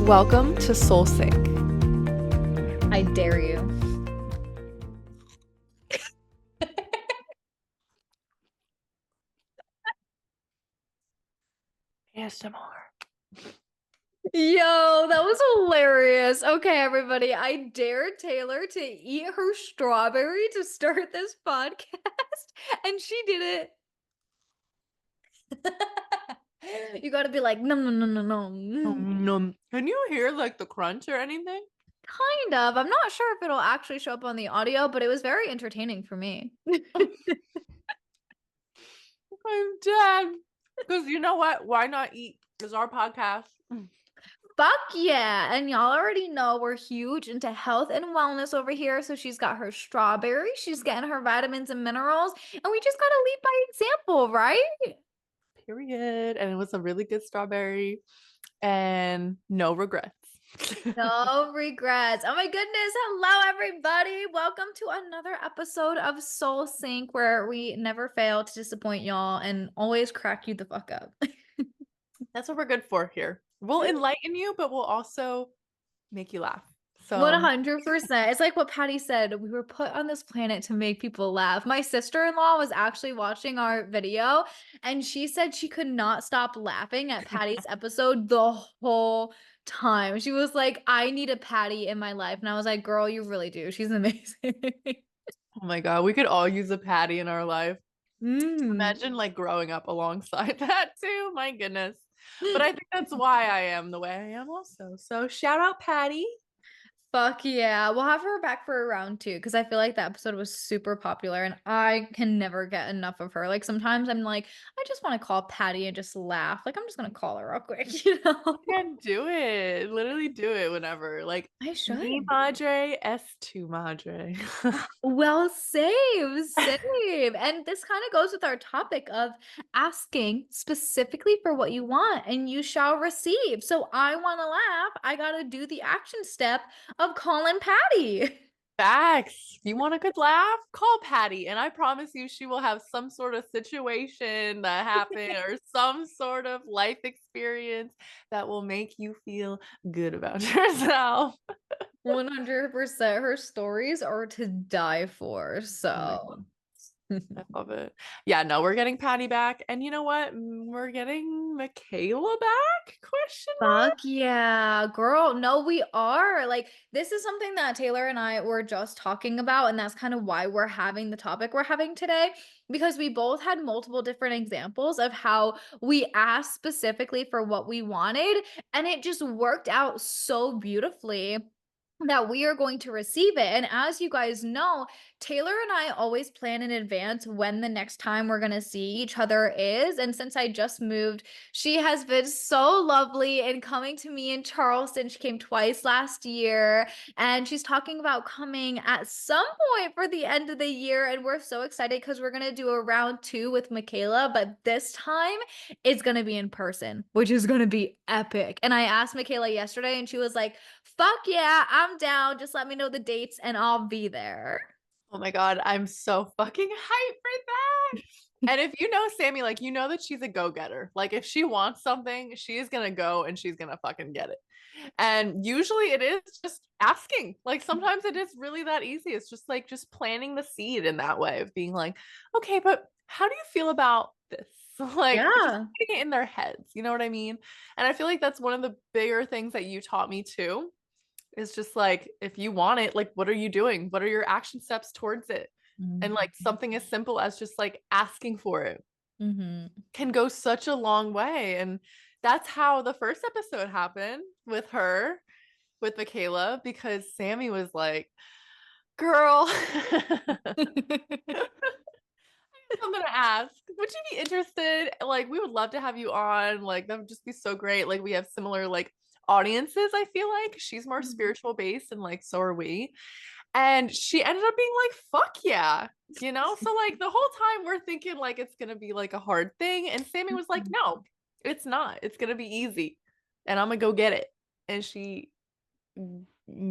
Welcome to Soul Sync. I dare you. ASMR. Yo, that was hilarious. Okay, everybody, I dare Taylor to eat her strawberry to start this podcast, and she did it. You gotta be like, no, no, no, no, no. Can you hear like the crunch or anything? Kind of. I'm not sure if it'll actually show up on the audio, but it was very entertaining for me. I'm dead. Because you know what? Why not eat? Because our podcast. Fuck yeah. And y'all already know we're huge into health and wellness over here. So she's got her strawberry, she's getting her vitamins and minerals, and we just gotta lead by example, right? Period. And it was a really good strawberry. And no regrets. No regrets. Oh my goodness. Hello, everybody. Welcome to another episode of Soul Sync, where we never fail to disappoint y'all and always crack you the fuck up. That's what we're good for here. We'll enlighten you, but we'll also make you laugh. So 100%. It's like what Patty said. We were put on this planet to make people laugh. My sister-in-law was actually watching our video, and she said she could not stop laughing at Patty's episode the whole time. She was like, I need a Patty in my life. And I was like, girl, you really do. She's amazing. oh my God, we could all use a Patty in our life. Mm. Imagine like growing up alongside that too. My goodness. But I think that's why I am the way I am also. So shout out Patty. Fuck yeah. We'll have her back for a round two because I feel like that episode was super popular and I can never get enough of her. Like sometimes I'm like, I just want to call Patty and just laugh. Like I'm just gonna call her real quick, you know? You can do it. Literally do it whenever. Like I me should. madre, S2 madre. Well, save, save. And this kind of goes with our topic of asking specifically for what you want and you shall receive. So I want to laugh. I got to do the action step of calling Patty. Facts. You want a good laugh? Call Patty, and I promise you she will have some sort of situation that happened or some sort of life experience that will make you feel good about yourself. 100%. Her stories are to die for. Oh my So, God. I love it. Yeah, no, we're getting Patty back. And you know what? We're getting Michaela back? Question mark. fuck yeah, girl. No, we are. Like, this is something that Taylor and I were just talking about. And that's kind of why we're having the topic we're having today, because we both had multiple different examples of how we asked specifically for what we wanted. And it just worked out so beautifully that we are going to receive it. And as you guys know, Taylor and I always plan in advance when the next time we're going to see each other is. And since I just moved, she has been so lovely in coming to me in Charleston. She came twice last year and she's talking about coming at some point for the end of the year. And we're so excited because we're going to do a round two with Michaela, but this time it's going to be in person, which is going to be epic. And I asked Michaela yesterday and she was like, fuck yeah, I'm down. Just let me know the dates and I'll be there. Oh my God, I'm so fucking hyped for that. And if you know Sammy, like you know that she's a go-getter. Like if she wants something, she's gonna go and she's gonna fucking get it. And usually it is just asking. Like sometimes it is really that easy. It's just like just planting the seed in that way of being like, okay, but how do you feel about this? Like just Yeah. putting it in their heads. You know what I mean? And I feel like that's one of the bigger things that you taught me too. Is just like if you want it, like what are you doing? What are your action steps towards it? And like something as simple as just like asking for it Mm-hmm. can go such a long way. And that's how the first episode happened with her, with Michaela, because Sammy was like, girl, I'm gonna ask, would you be interested? Like, we would love to have you on. Like, that would just be so great. Like, we have similar like audiences, I feel like. She's more spiritual based and like so are we. And she ended up being like, fuck yeah, you know? So, like, the whole time we're thinking like it's gonna be like a hard thing. And Sammy was like, no, it's not. It's gonna be easy. And I'm gonna go get it. And she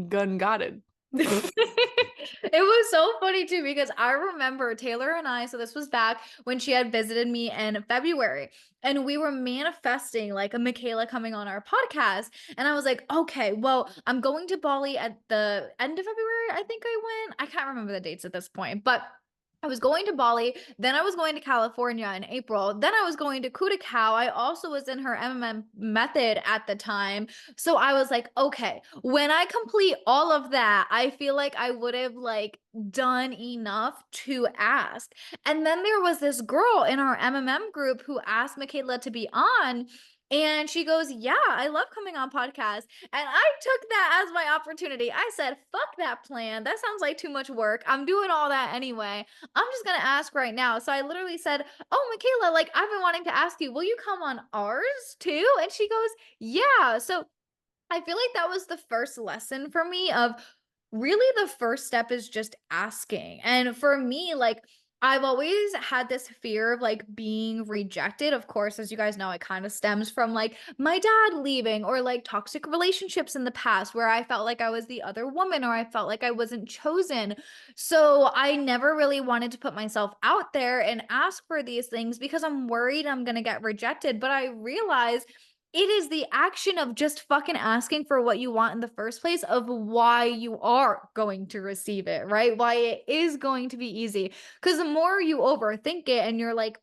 gun got it. It was so funny too because I remember Taylor and I, so this was back when she had visited me in February, and we were manifesting like a Michaela coming on our podcast. And I was like, okay, well, I'm going to Bali at the end of February. I think I went. I can't remember the dates at this point, but I was going to Bali, then I was going to California in April, then I was going to Cudicao. I also was in her MMM method at the time. So I was like, okay, when I complete all of that, I feel like I would have like done enough to ask. And then there was this girl in our MMM group who asked Michaela to be on. And she goes, yeah, I love coming on podcasts. And I took that as my opportunity. I said, fuck that plan. That sounds like too much work. I'm doing all that anyway. I'm just gonna ask right now. So I literally said, oh, Michaela, like I've been wanting to ask you, will you come on ours too? And she goes, yeah. So I feel like that was the first lesson for me of really the first step is just asking. And for me, like I've always had this fear of like being rejected. Of course, as you guys know, it kind of stems from like my dad leaving or like toxic relationships in the past where I felt like I was the other woman or I felt like I wasn't chosen. So I never really wanted to put myself out there and ask for these things because I'm worried I'm going to get rejected. But I realized it is the action of just fucking asking for what you want in the first place of why you are going to receive it, right? Why it is going to be easy. Because the more you overthink it and you're like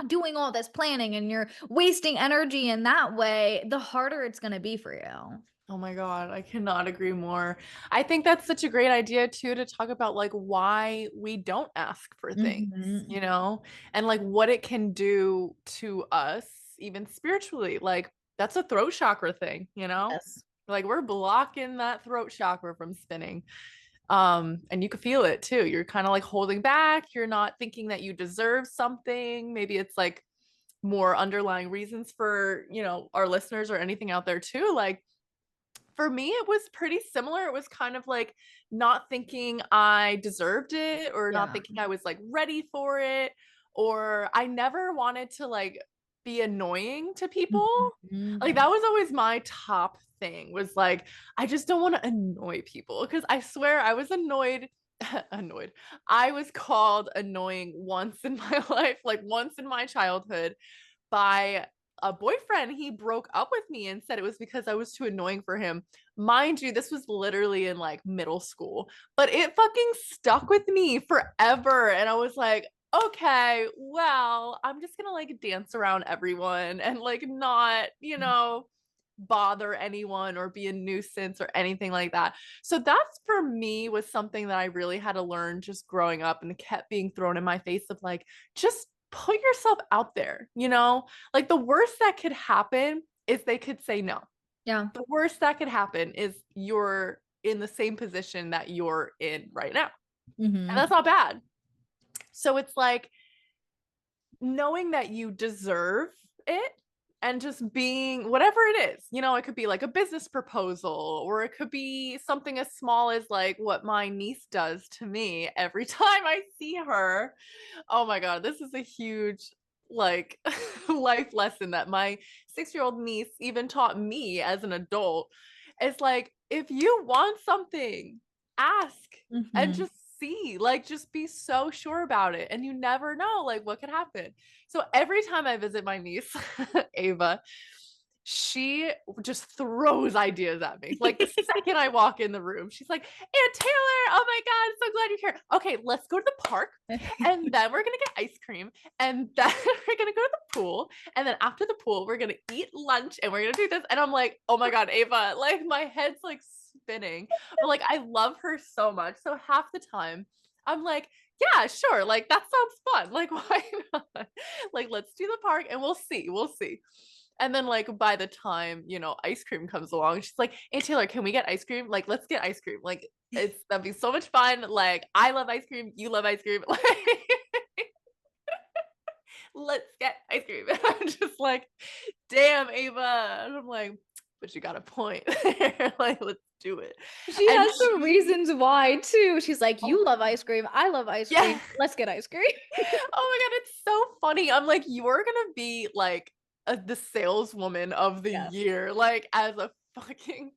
doing all this planning and you're wasting energy in that way, the harder it's going to be for you. Oh my God, I cannot agree more. I think that's such a great idea too to talk about like why we don't ask for things, Mhm. and like what it can do to us, even spiritually. Like that's a throat chakra thing. Yes. Like we're blocking that throat chakra from spinning. And you can feel it too. You're kind of like holding back. You're not thinking that you deserve something. Maybe it's like more underlying reasons for, our listeners or anything out there too. Like for me, it was pretty similar. It was kind of like not thinking I deserved it or not Yeah. thinking I was like ready for it. Or I never wanted to like be annoying to people. Like Mhm. that was always my top thing was like, I just don't want to annoy people because I swear I was annoyed. Annoyed. I was called annoying once in my life, like once in my childhood by a boyfriend. He broke up with me and said it was because I was too annoying for him. Mind you, this was literally in like middle school, but it fucking stuck with me forever. And I was like, okay, well, I'm just gonna like dance around everyone and like not, bother anyone or be a nuisance or anything like that. So that's for me was something that I really had to learn just growing up and kept being thrown in my face of like, just put yourself out there. Like the worst that could happen is they could say no. Yeah. The worst that could happen is you're in the same position that you're in right now. And Mhm. that's not bad. So it's like knowing that you deserve it and just being whatever it is. It could be like a business proposal or it could be something as small as like what my niece does to me every time I see her. Oh my God, this is a huge like life lesson that my 6-year-old niece even taught me as an adult. It's like if you want something, ask and Mhm. just see, like just be so sure about it and you never know like what could happen. So every time I visit my niece, Ava, she just throws ideas at me. Like the second I walk in the room, she's like, Aunt Taylor, oh my God, so glad you're here. Okay, let's go to the park. And then we're going to get ice cream. And then we're going to go to the pool. And then after the pool, we're going to eat lunch and we're going to do this. And I'm like, oh my God, Ava, like my head's like spinning. But like, I love her so much. So half the time, I'm like, yeah, sure. Like that sounds fun. Like, why not? Like, let's do the park and we'll see. We'll see. And then like by the time, ice cream comes along, she's like, Hey Taylor, can we get ice cream? Like, let's get ice cream. Like that'd be so much fun. Like, I love ice cream, you love ice cream. Like, let's get ice cream. And I'm just like, damn, Ava. And I'm like, but you got a point there. Like, let's do it. She And has some reasons why too. She's like, oh "You love ice cream. I love ice yeah. cream. Let's get ice cream." Oh my God, it's so funny. I'm like, you're gonna be like the saleswoman of the Yeah. year, like as a fucking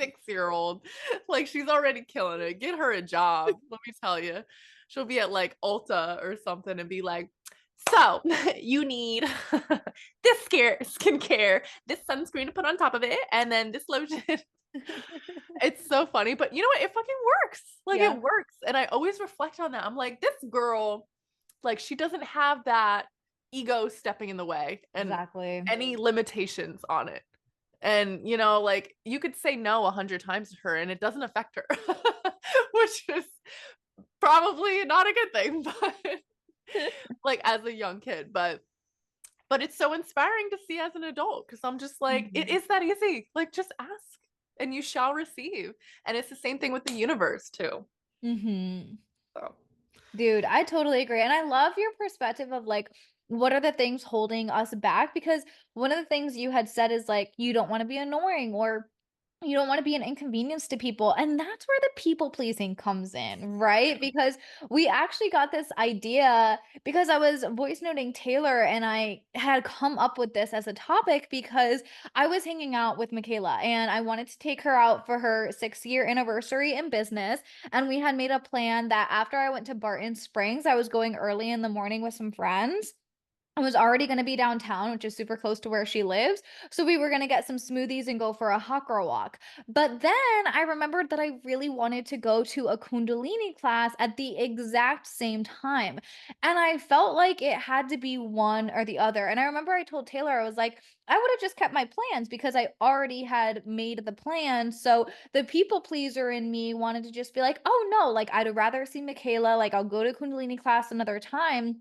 6-year-old. Like she's already killing it. Get her a job. Let me tell you. She'll be at like Ulta or something and be like, so you need this skincare, this sunscreen to put on top of it, and then this lotion. It's so funny, but you know what? It fucking works. Like Yeah, it works. And I always reflect on that. I'm like, this girl, like she doesn't have that ego stepping in the way and exactly. any limitations on it. And you know, like you could say no 100 times to her and it doesn't affect her, which is probably not a good thing, but like as a young kid, but it's so inspiring to see as an adult because I'm just like, it Mhm. is that easy. Like just ask and you shall receive. And it's the same thing with the universe too. Mhm. So Dude, I totally agree. And I love your perspective of like, what are the things holding us back? Because one of the things you had said is like, you don't want to be annoying or you don't want to be an inconvenience to people. And that's where the people pleasing comes in, right? Because we actually got this idea because I was voice noting Taylor and I had come up with this as a topic because I was hanging out with Michaela and I wanted to take her out for her 6 year anniversary in business. And we had made a plan that after I went to Barton Springs, I was going early in the morning with some friends. I was already going to be downtown, which is super close to where she lives. So we were going to get some smoothies and go for a hot girl walk. But then I remembered that I really wanted to go to a Kundalini class at the exact same time. And I felt like it had to be one or the other. And I remember I told Taylor, I was like, I would have just kept my plans because I already had made the plan. So the people pleaser in me wanted to just be like, oh no, like I'd rather see Michaela. Like I'll go to Kundalini class another time.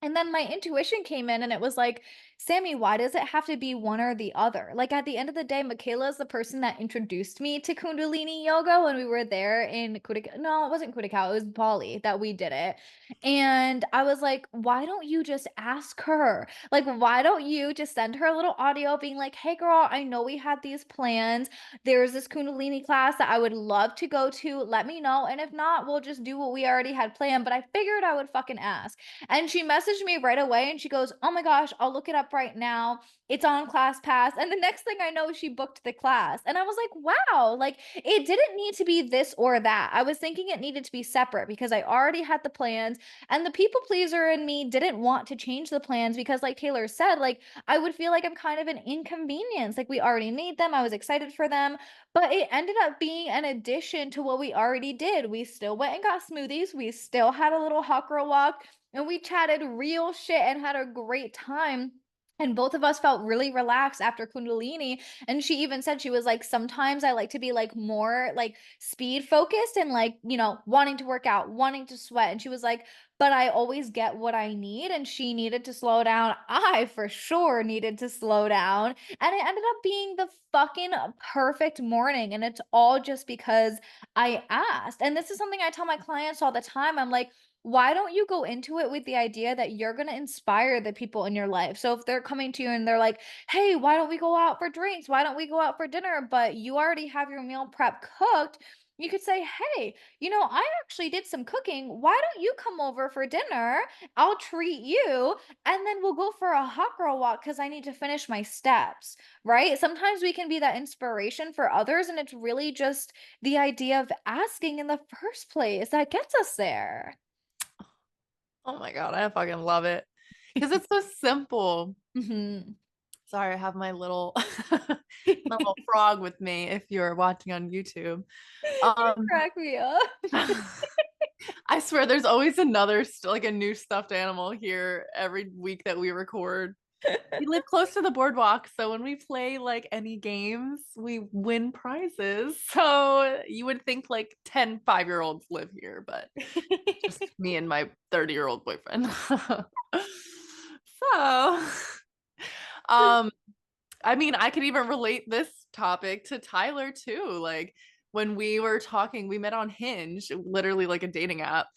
And then my intuition came in and it was like, Sammy, why does it have to be one or the other? Like at the end of the day, Michaela is the person that introduced me to Kundalini yoga when we were there in Kudikau. No, it wasn't Kudikau, it was Bali that we did it. And I was like, why don't you just ask her? Like, why don't you just send her a little audio being like, hey girl, I know we had these plans. There's this Kundalini class that I would love to go to. Let me know. And if not, we'll just do what we already had planned. But I figured I would fucking ask. And she messaged me right away and she goes, oh my gosh, I'll look it up right now. It's on ClassPass. And the next thing I know, she booked the class. And I was like, wow, like it didn't need to be this or that. I was thinking it needed to be separate because I already had the plans. And the people pleaser in me didn't want to change the plans because, like Taylor said, like I would feel like I'm kind of an inconvenience. Like we already made them. I was excited for them. But it ended up being an addition to what we already did. We still went and got smoothies. We still had a little hot girl walk and we chatted real shit and had a great time. And both of us felt really relaxed after Kundalini. And she even said, she was like, sometimes I like to be like more like speed focused and like, wanting to work out, wanting to sweat. And she was like, but I always get what I need. And she needed to slow down. I for sure needed to slow down. And it ended up being the fucking perfect morning. And it's all just because I asked. And this is something I tell my clients all the time. I'm like, why don't you go into it with the idea that you're going to inspire the people in your life? So if they're coming to you and they're like, hey, why don't we go out for drinks? Why don't we go out for dinner? But you already have your meal prep cooked. You could say, hey, I actually did some cooking. Why don't you come over for dinner? I'll treat you. And then we'll go for a hot girl walk because I need to finish my steps, right? Sometimes we can be that inspiration for others. And it's really just the idea of asking in the first place that gets us there. oh my God, I fucking love it. Because it's so simple. Mhm. Sorry, I have my little my little frog with me if you're watching on YouTube. You Um crack me up. I swear there's always another like a new stuffed animal here every week that we record. We live close to the boardwalk, so when we play like any games, we win prizes. So you would think like 10 5-year-olds live here, but just me and my 30-year-old boyfriend. So, um, I mean, I could even relate this topic to Tyler too. Like when we were talking, we met on Hinge, literally like a dating app,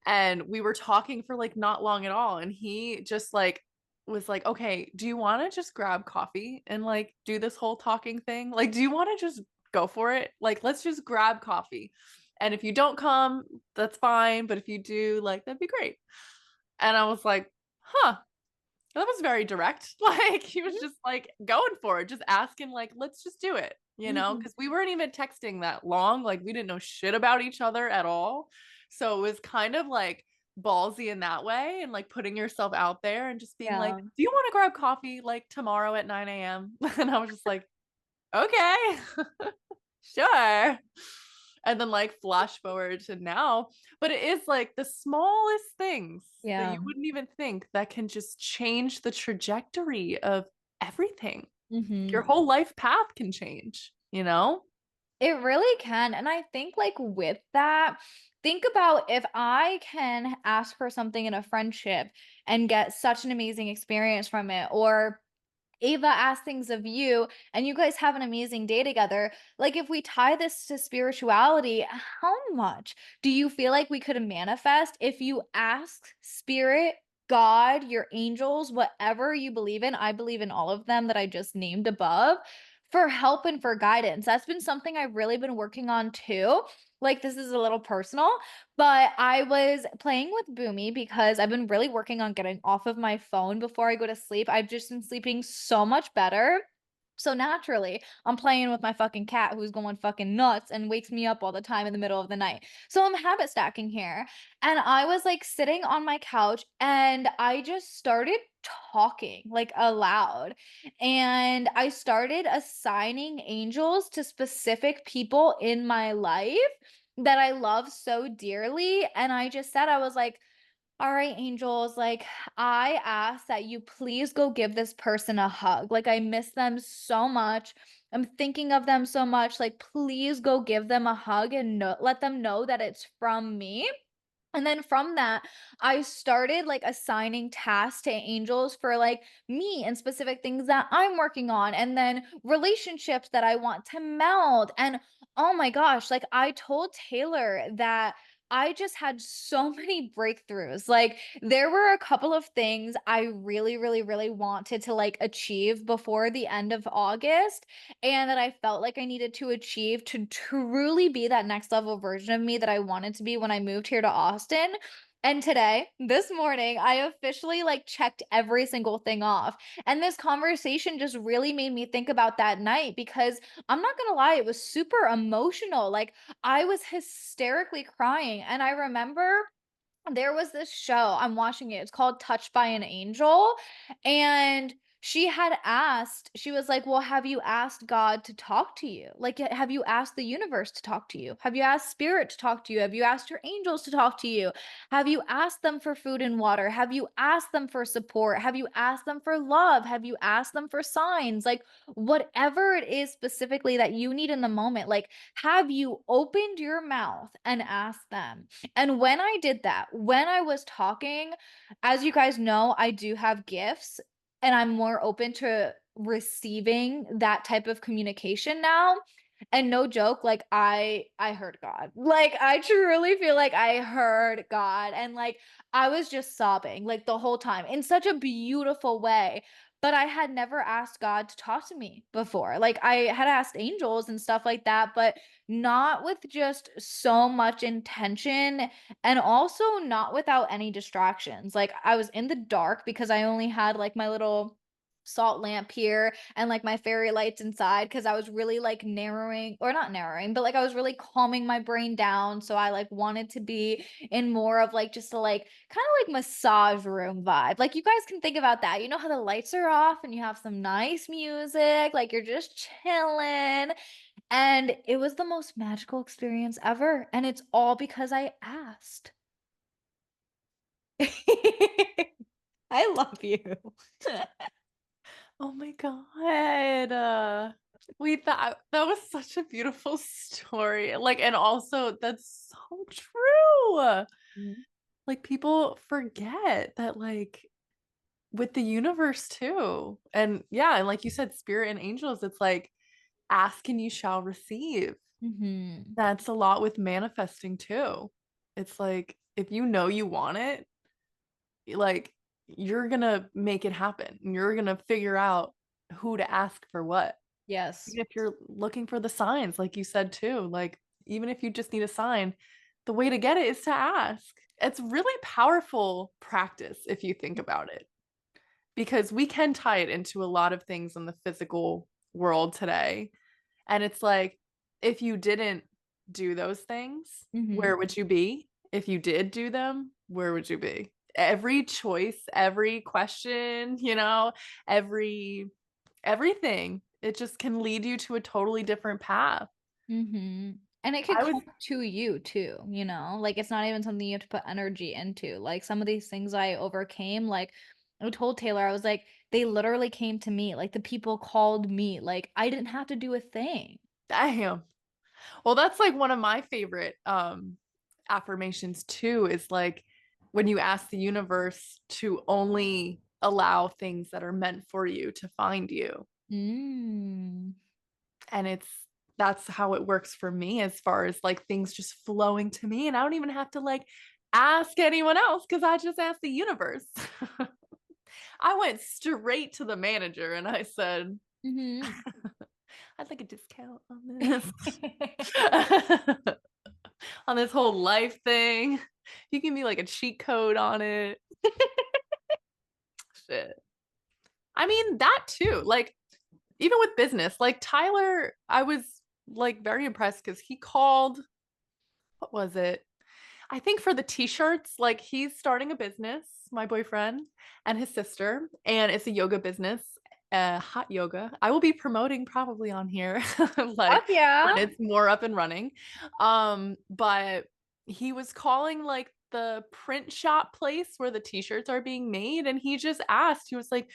and we were talking for like not long at all. And he just like was like, okay, do you want to just grab coffee and like do this whole talking thing? Like, do you want to just go for it? Like, let's just grab coffee. And if you don't come, that's fine. But if you do, like, that'd be great. And I was like, huh. That was very direct. Like he was Mhm. just like going for it, just asking, like, let's just do it, Mhm. because we weren't even texting that long. Like we didn't know shit about each other at all. So it was kind of like ballsy in that way and like putting yourself out there and just being like, Yeah. do you want to grab coffee like tomorrow at 9 a.m.? And I was just like, okay, sure. And then like flash forward to now, but it is like the smallest things that you Yeah. wouldn't even think that can just change the trajectory of everything. Your Mhm. whole life path can change, you know? It really can. And I think, like, with that, think about if I can ask for something in a friendship and get such an amazing experience from it, or Ava asks things of you and you guys have an amazing day together. Like, if we tie this to spirituality, how much do you feel like we could manifest if you ask spirit, God, your angels, whatever you believe in? I believe in all of them that I just named above, for help and for guidance. That's been something I've really been working on too. Like, this is a little personal, but I was playing with Boomy because I've been really working on getting off of my phone before I go to sleep. I've just been sleeping so much better. So naturally, I'm playing with my fucking cat who's going fucking nuts and wakes me up all the time in the middle of the night. So I'm habit stacking here. And I was like sitting on my couch and I just started talking like aloud. And I started assigning angels to specific people in my life that I love so dearly. And I just said, I was like, all right, angels, like, I ask that you please go give this person a hug. Like, I miss them so much. I'm thinking of them so much. Like, please go give them a hug and let them know that it's from me. And then from that, I started like assigning tasks to angels for like me and specific things that I'm working on, and then relationships that I want to meld. And oh my gosh, like I told Taylor that I just had so many breakthroughs. Like there were a couple of things I really, really, really wanted to like achieve before the end of August, and that I felt like I needed to achieve to truly be that next level version of me that I wanted to be when I moved here to Austin. And today, this morning, I officially like checked every single thing off. And this conversation just really made me think about that night because I'm not gonna lie, it was super emotional. Like I was hysterically crying. And I remember there was this show, I'm watching it, it's called Touched by an Angel, and she had asked, she was like, "Well, have you asked God to talk to you? Like, have you asked the universe to talk to you? Have you asked spirit to talk to you? Have you asked your angels to talk to you? Have you asked them for food and water? Have you asked them for support? Have you asked them for love? Have you asked them for signs? Like, whatever it is specifically that you need in the moment, like, have you opened your mouth and asked them?" And when I did that, when I was talking, as you guys know, I do have gifts and I'm more open to receiving that type of communication now. And no joke, like I heard God. Like I truly feel like I heard God, and like I was just sobbing like the whole time in such a beautiful way. But I had never asked God to talk to me before. Like I had asked angels and stuff like that, but not with just so much intention, and also not without any distractions. Like I was in the dark because I only had like my little salt lamp here and like my fairy lights inside because I was really like narrowing, or not narrowing, but like I was really calming my brain down. So I like wanted to be in more of like just a like kind of like massage room vibe. Like you guys can think about that. You know how the lights are off and you have some nice music, like you're just chilling. And it was the most magical experience ever. And it's all because I asked. I love you. Oh my God. Wait, that was such a beautiful story. Like, and also that's so true. Mhm. Like people forget that like with the universe too. And yeah, and like you said, spirit and angels, it's like ask and you shall receive. Mhm. That's a lot with manifesting too. It's like if you know you want it, like you're gonna make it happen. You're gonna figure out who to ask for what. Yes. Even if you're looking for the signs, like you said too, like even if you just need a sign, the way to get it is to ask. It's really powerful practice if you think about it. because we can tie it into a lot of things in the physical world today. And it's like, if you didn't do those things, Mhm. where would you be? If you did do them, where would you be? Every choice, every question, every everything, it just can lead you to a totally different path. Mhm. And it could I was come to you too, you know? Like, it's not even something you have to put energy into. Like, some of these things I overcame, like, I told Taylor, I was like, they literally came to me. Like, the people called me. Like, I didn't have to do a thing. damn. Well, that's like one of my favorite affirmations too, is like when you ask the universe to only allow things that are meant for you to find you. Mm. And that's how it works for me, as far as like things just flowing to me, and I don't even have to like ask anyone else because I just asked the universe. I went straight to the manager and I said, Mhm. I'd like a discount on this. On this whole life thing. You give me like a cheat code on it. Shit. I mean, that too. Like, even with business, like Tyler, I was like very impressed because he called, what was it? I think for the t-shirts, like he's starting a business, my boyfriend and his sister, and it's a yoga business, hot yoga. I will be promoting probably on here, Fuck like yeah. when it's more up and running. But he was calling like the print shop place where the t-shirts are being made, and he just asked, he was like,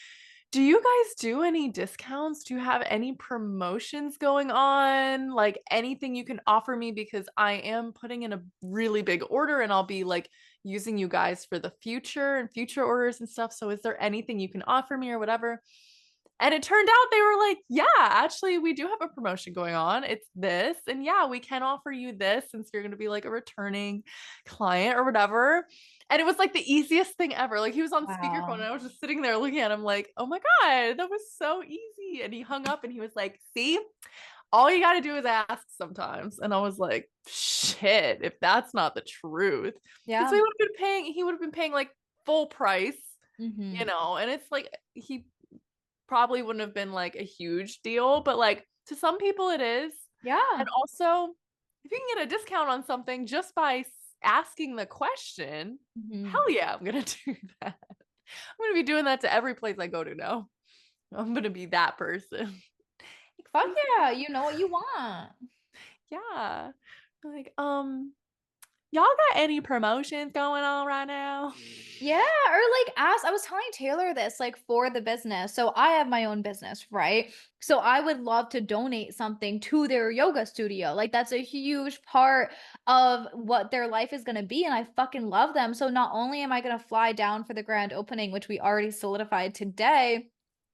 do you guys do any discounts? Do you have any promotions going on? Like anything you can offer me, because I am putting in a really big order and I'll be like using you guys for the future and future orders and stuff. So is there anything you can offer me or whatever? And it turned out they were like, yeah, actually, we do have a promotion going on. It's this. And yeah, we can offer you this since you're going to be like a returning client or whatever. And it was like the easiest thing ever. Like he was on speakerphone and Wow. I was just sitting there looking at him like, oh my God, that was so easy. And he hung up and he was like, see, all you got to do is ask sometimes. And I was like, shit, if that's not the truth. Because Yeah. he would have been paying like full price, Mhm. and it's like he probably wouldn't have been like a huge deal, but like to some people it is. And Yeah. also, if you can get a discount on something just by asking the question, Mhm. hell yeah, I'm gonna do that. I'm gonna be doing that to every place I go to now. I'm gonna be that person. Fuck Excuse yeah, me. you know what you want. Yeah. Like, y'all got any promotions going on right now? Yeah, or like ask I was telling Taylor this like for the business. So I have my own business, right? So I would love to donate something to their yoga studio. Like that's a huge part of what their life is going to be and I fucking love them. So not only am I going to fly down for the grand opening, which we already solidified today,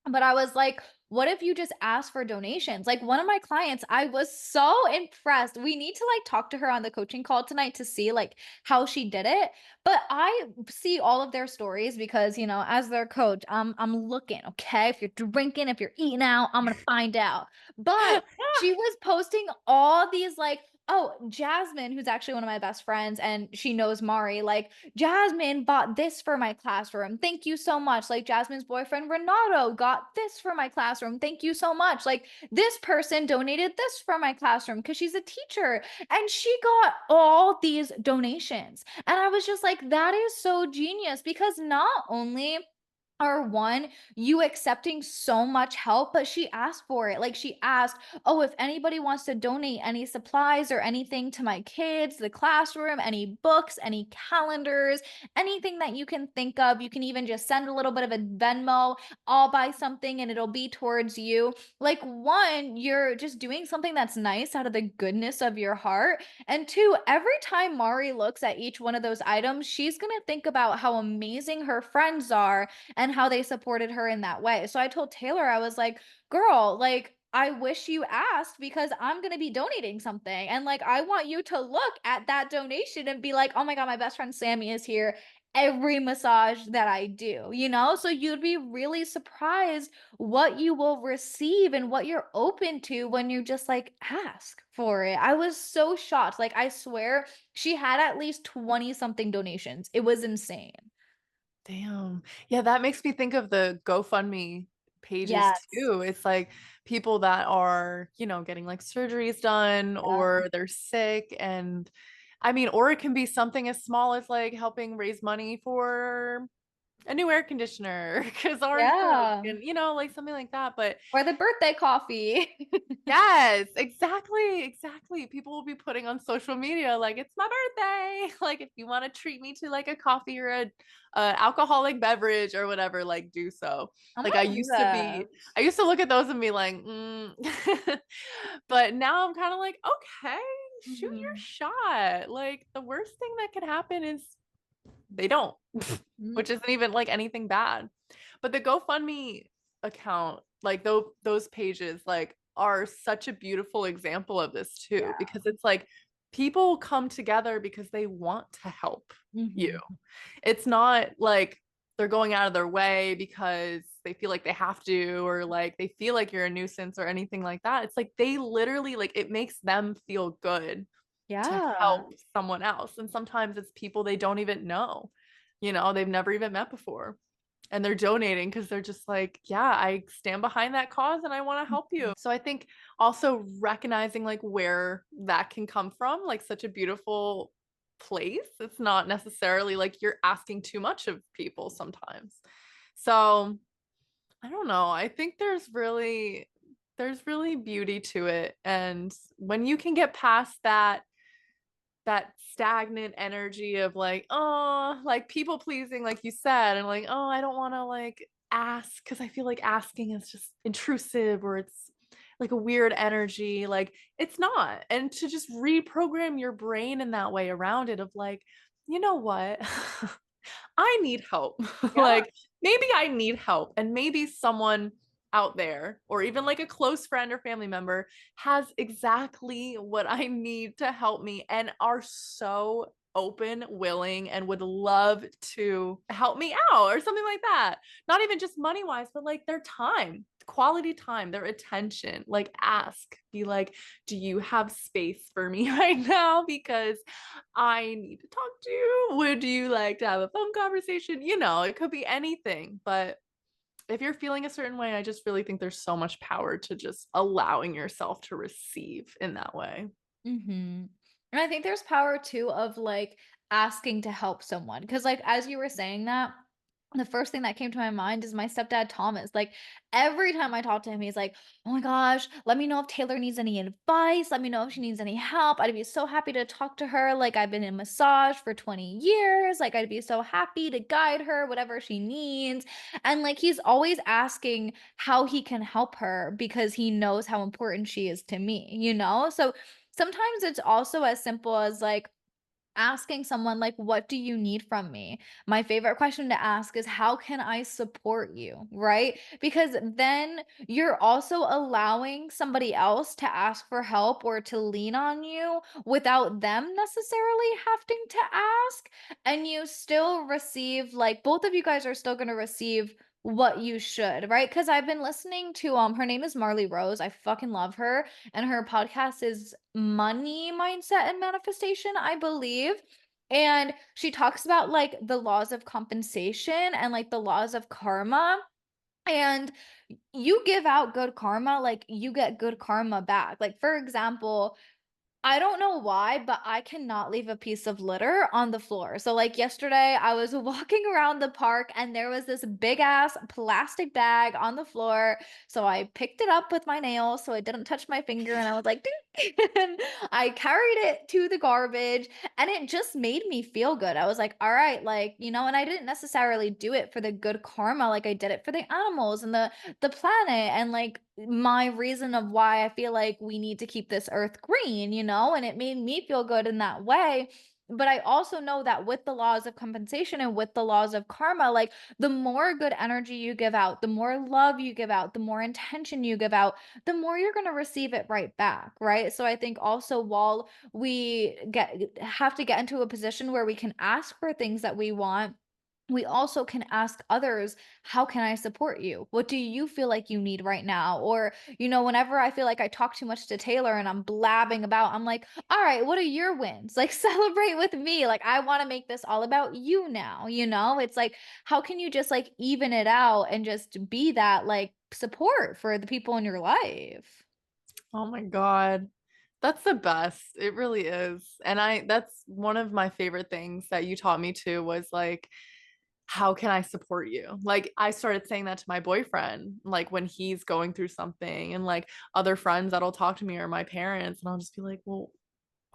but I was like, what if you just ask for donations? Like one of my clients, I was so impressed. We need to like talk to her on the coaching call tonight to see like how she did it. But I see all of their stories because, you know, as their coach, I'm looking, okay? If you're drinking, if you're eating out, I'm gonna find out. But she was posting all these like, oh, Jasmine, who's actually one of my best friends, and she knows Mari, like, Jasmine bought this for my classroom. Thank you so much. Like, Jasmine's boyfriend Renato got this for my classroom. Thank you so much. Like, this person donated this for my classroom because she's a teacher. And she got all these donations. And I was just like, that is so genius because not only are one, you accepting so much help, but she asked for it. Like she asked, oh, if anybody wants to donate any supplies or anything to my kids, the classroom, any books, any calendars, anything that you can think of, you can even just send a little bit of a Venmo. I'll buy something and it'll be towards you. Like, one, you're just doing something that's nice out of the goodness of your heart. And two, every time Mari looks at each one of those items, she's going to think about how amazing her friends are and how they supported her in that way. So I told Taylor, I was like, girl, like, I wish you asked because I'm going to be donating something. And like, I want you to look at that donation and be like, oh my God, my best friend Sammy is here every massage that I do, you know? So you'd be really surprised what you will receive and what you're open to when you just like ask for it. I was so shocked. Like, I swear she had at least 20 something donations. It was insane. Damn. Yeah, that makes me think of the GoFundMe pages Yes. too. It's like people that are, getting like surgeries done Yeah. or they're sick. And I mean, or it can be something as small as like helping raise money for a new air conditioner because ours broke Yeah. and, like something like that. But Or the birthday coffee. yes, exactly, exactly. People will be putting on social media like it's my birthday. Like if you want to treat me to like a coffee or a alcoholic beverage or whatever, like do so. I Like might do that. I used to look at those and be like, but now I'm kind of like, okay, shoot your Mhm. shot. Like the worst thing that could happen is they don't, Mhm. which isn't even like anything bad. But the GoFundMe account, like those pages, like are such a beautiful example of this too, Yeah. because it's like people come together because they want to help you. Mhm. It's not like they're going out of their way because they feel like they have to or like they feel like you're a nuisance or anything like that. It's like they literally like it makes them feel good to Yeah. help someone else. And sometimes it's people they don't even know, they've never even met before. And they're donating because they're just like, yeah, I stand behind that cause and I want to help you. So I think also recognizing like where that can come from, like such a beautiful place. It's not necessarily like you're asking too much of people sometimes. So I don't know. I think there's really beauty to it. And when you can get past that stagnant energy of like, oh, like people pleasing, like you said, and like, oh, I don't want to like ask because I feel like asking is just intrusive or it's like a weird energy. Like, it's not. And to just reprogram your brain in that way around it of like, you know what? I need help. Yeah. Like, maybe I need help. And maybe someone out there, or even like a close friend or family member, has exactly what I need to help me and are so open, willing, and would love to help me out or something like that. Not even just money wise, but like their time, quality time, their attention. Like, ask, be like, do you have space for me right now? Because I need to talk to you. Would you like to have a phone conversation? It could be anything, but if you're feeling a certain way, I just really think there's so much power to just allowing yourself to receive in that way. Mhm. And I think there's power too of like asking to help someone. Because like as you were saying that, the first thing that came to my mind is my stepdad Thomas. Like every time I talk to him, he's like, "Oh my gosh, let me know if Taylor needs any advice. Let me know if she needs any help. I'd be so happy to talk to her. Like I've been in massage for 20 years. Like I'd be so happy to guide her whatever she needs." And like he's always asking how he can help her because he knows how important she is to me, you know? So sometimes it's also as simple as like asking someone like, "What do you need from me?" My favorite question to ask is, "How can I support you?" Right? Because then you're also allowing somebody else to ask for help or to lean on you without them necessarily having to ask. And you still receive, like, both of you guys are still going to receive what you should, right? Because I've been listening to her name is Marley Rose. I fucking love her. And her podcast is Money Mindset and Manifestation, I believe. And she talks about like the laws of compensation and like the laws of karma. And you give out good karma, like you get good karma back. Like, for example, I don't know why, but I cannot leave a piece of litter on the floor. So, like yesterday, I was walking around the park and there was this big ass plastic bag on the floor. So, I picked it up with my nails so it didn't touch my finger. And I was like, "Ding." And I carried it to the garbage and it just made me feel good. I was like, all right, like, and I didn't necessarily do it for the good karma. Like, I did it for the animals and the planet and like my reason of why I feel like we need to keep this earth green, and it made me feel good in that way. But I also know that with the laws of compensation and with the laws of karma, like the more good energy you give out, the more love you give out, the more intention you give out, the more you're going to receive it right back, right? So I think also while we have to get into a position where we can ask for things that we want, we also can ask others, how can I support you? What do you feel like you need right now? Or, whenever I feel like I talk too much to Taylor and I'm blabbing about, I'm like, all right, what are your wins? Like, celebrate with me. Like, I want to make this all about you now. It's like, how can you just like even it out and just be that like support for the people in your life? Oh my God. That's the best. It really is. And that's one of my favorite things that you taught me too was like, how can I support you? Like, I started saying that to my boyfriend, like when he's going through something, and like other friends that'll talk to me or my parents, and I'll just be like, well,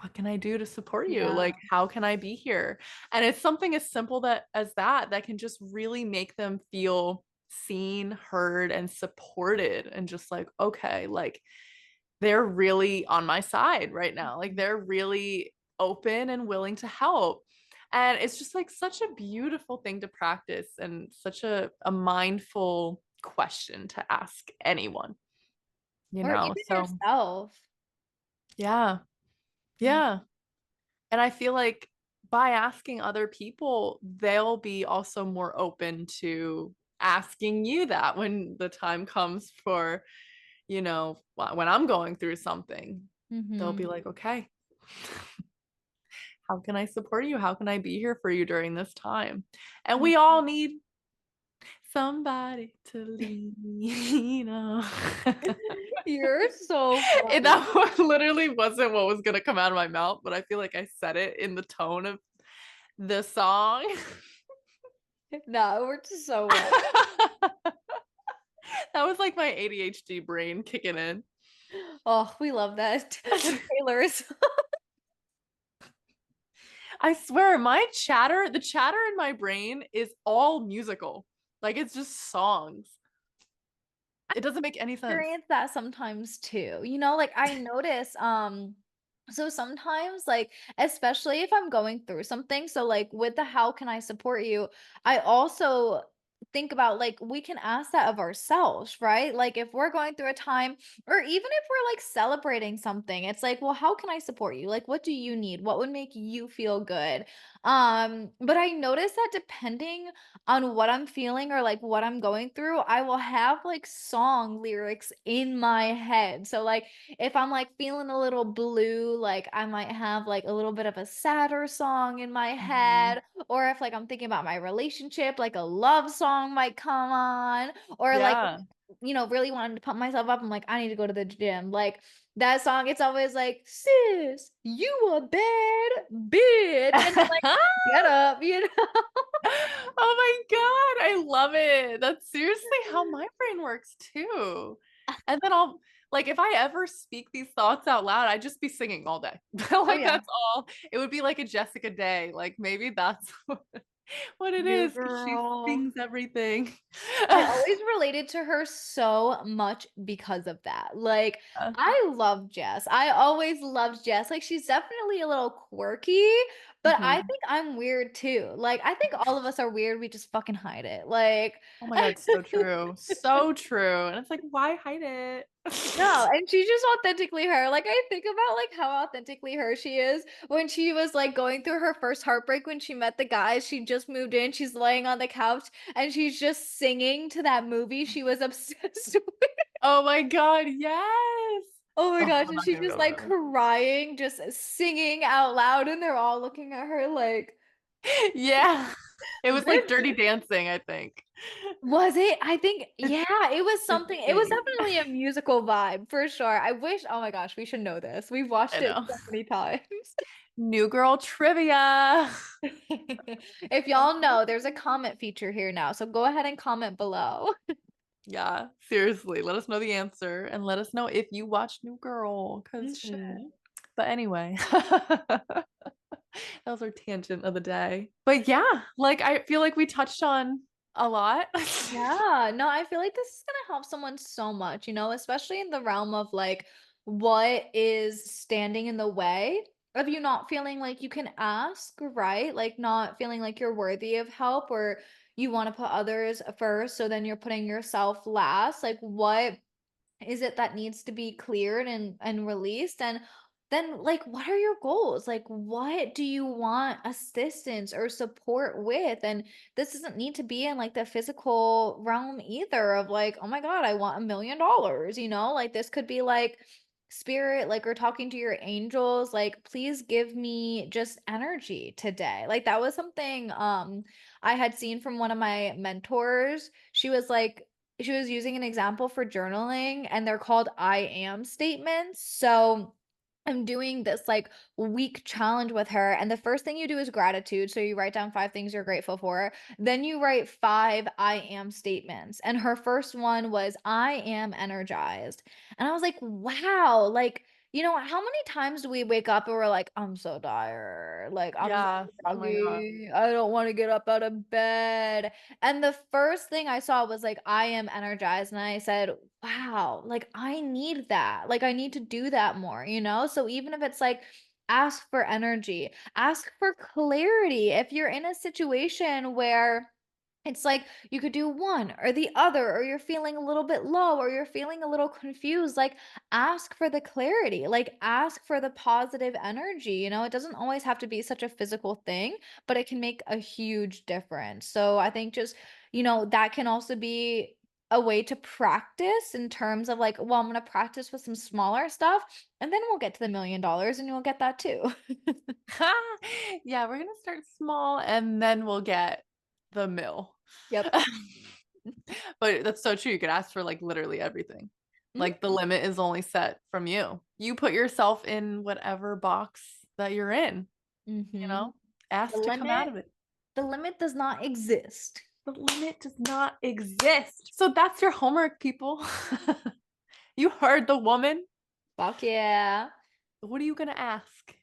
what can I do to support you? Yeah. Like, how can I be here? And it's something as simple that as that can just really make them feel seen, heard, and supported, and just like, okay, like they're really on my side right now. Like they're really open and willing to help. And it's just like such a beautiful thing to practice and such a mindful question to ask anyone, you Or know? even So, yourself. yeah, Mhm. yeah. And I feel like by asking other people, they'll be also more open to asking you that when the time comes for, when I'm going through something, they'll be Mhm. like, okay, how can I support you? How can I be here for you during this time? And we all need somebody to lean on. You're so And funny. that literally wasn't what was going to come out of my mouth, but I feel like I said it in the tone of the song. No, we're just so well. That was like my ADHD brain kicking in. Oh, we love that. Taylor's. I swear, the chatter in my brain is all musical. Like it's just songs. It doesn't make any sense. Experience that sometimes too. Like I notice so sometimes like especially if I'm going through something, so like with the how can I support you, I also think about like we can ask that of ourselves, right? Like if we're going through a time or even if we're like celebrating something, it's like, well, how can I support you? Like what do you need? What would make you feel good? But I notice that depending on what I'm feeling or like what I'm going through, I will have like song lyrics in my head. So like if I'm like feeling a little blue, like I might have like a little bit of a sadder song in my Mhm. head, or if like I'm thinking about my relationship, like a love song might come on, or like Yeah. really wanting to pump myself up. I'm like, I need to go to the gym. Like that song, it's always like, sis, you a bad bitch. And I'm like, get up. Oh my God, I love it. That's seriously how my brain works too. And then I'll like if I ever speak these thoughts out loud, I'd just be singing all day. Oh Like yeah. that's all. It would be like a Jessica Day. Like maybe that's what it Your is because she girl. sings everything. I always related to her so much because of that. Like, I love Jess. I always loved Jess. Like, she's definitely a little quirky, but I Mhm. think I'm weird too. Like, I think all of us are weird. We just fucking hide it. Like, Oh my God, so true. So true. And it's like, why hide it? no, and she's just authentically her. Like I think about like how authentically her she is when she was like going through her first heartbreak when she met the guys. She just moved in, she's laying on the couch and she's just singing to that movie she was obsessed with. Oh my God, yes. Oh my Oh, gosh, I'm and not she's gonna just go like there. crying, just singing out loud, and they're all looking at her like, Yeah. It was like this Dirty Dancing, I think. was it? I think, yeah, it was I something. It was think. definitely a musical vibe for sure. I wish, oh my gosh, we should know this. We've I watched it know. so many times. New Girl Trivia. If y'all know, there's a comment feature here now, so go ahead and comment below. Yeah, seriously. Let us know the answer and let us know if you watch New Girl, because shit. Mhm. But anyway, that was our tangent of the day. But yeah, like I feel like we touched on a lot. Yeah, no, I feel like this is gonna help someone so much, especially in the realm of like what is standing in the way of you not feeling like you can ask, right? Like not feeling like you're worthy of help or you want to put others first, so then you're putting yourself last. Like what is it that needs to be cleared and released? And then like what are your goals? Like what do you want assistance or support with? And this doesn't need to be in like the physical realm either of like, oh my God, I want $1 million, you know? Like this could be like spirit, like or talking to your angels, like please give me just energy today. Like that was something I had seen from one of my mentors. She was using an example for journaling and they're called I am statements. So I'm doing this like week challenge with her. And the first thing you do is gratitude. So you write down 5 things you're grateful for. Then you write 5 I am statements. And her first one was, I am energized. And I was like, wow, like, you know, how many times do we wake up and we're like, I'm so tired. Like, I'm so Yeah. Oh my God. groggy. I don't want to get up out of bed. And the first thing I saw was like, I am energized. And I said, wow, like I need that. Like I need to do that more, you know? So even if it's like, ask for energy, ask for clarity. If you're in a situation where it's like you could do one or the other, or you're feeling a little bit low, or you're feeling a little confused, like ask for the clarity, like ask for the positive energy. You know, it doesn't always have to be such a physical thing, but it can make a huge difference. So I think just, you know, that can also be a way to practice in terms of like, well, I'm going to practice with some smaller stuff and then we'll get to the $1 million and you'll get that too. Yeah, we're gonna start small and then we'll get the mill. Yep. But that's so true. You could ask for like literally everything. Like the Mhm. limit is only set from you. You put yourself in whatever box that you're in, you Mhm. know? The Ask to come out limit of it. the limit does not exist. The limit does not exist. So that's your homework, people. You heard the woman. Fuck yeah. What are you gonna ask?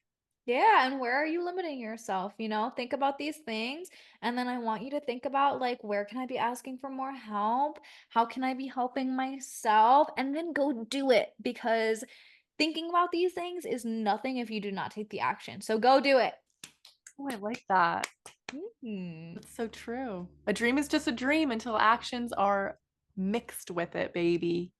Yeah, and where are you limiting yourself? You know, think about these things. And then I want you to think about like, where can I be asking for more help? How can I be helping myself? And then go do it because thinking about these things is nothing if you do not take the action. So go do it. Oh, I like that. Mhm. That's so true. A dream is just a dream until actions are mixed with it, baby.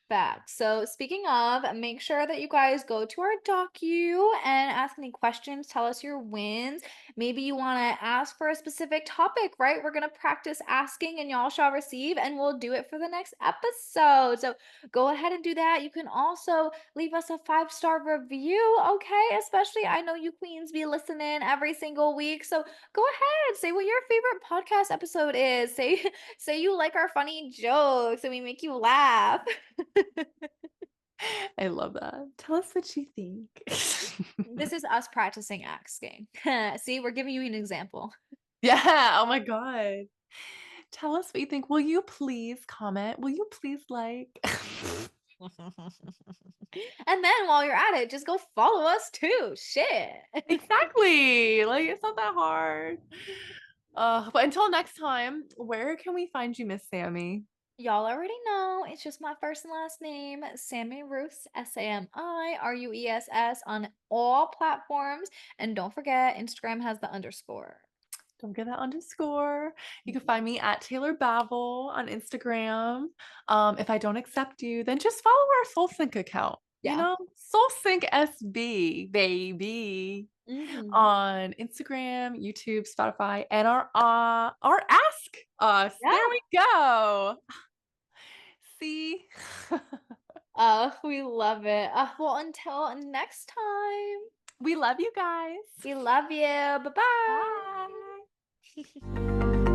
Fact. So speaking of, make sure that you guys go to our docu and ask any questions. Tell us your wins. Maybe you want to ask for a specific topic, right? We're gonna practice asking, and y'all shall receive, and we'll do it for the next episode. So go ahead and do that. You can also leave us a 5-star review, okay? Especially I know you queens be listening every single week. So go ahead, say what your favorite podcast episode is. Say say you like our funny jokes and we make you laugh. I love that. Tell us what you think. This is us practicing asking. See, we're giving you an example. Yeah. Oh my God. Tell us what you think. Will you please comment? Will you please like? And then while you're at it, just go follow us too. Shit. Exactly. Like it's not that hard. But until next time, where can we find you, Miss Sammy? Y'all already know it's just my first and last name, Sammy Ruess, SAMIRUESS on all platforms. And don't forget, Instagram has the underscore. Don't get that underscore. You can find me at Taylor Bavel on Instagram. If I don't accept you, then just follow our SoulSync account. You Yeah. know, SoulSync SB, baby, Hmm. on Instagram, YouTube, Spotify, and our Ask Us. There Yeah. we go. See, Oh, we love it. Well, until next time, we love you guys. we love you. Bye bye. Bye.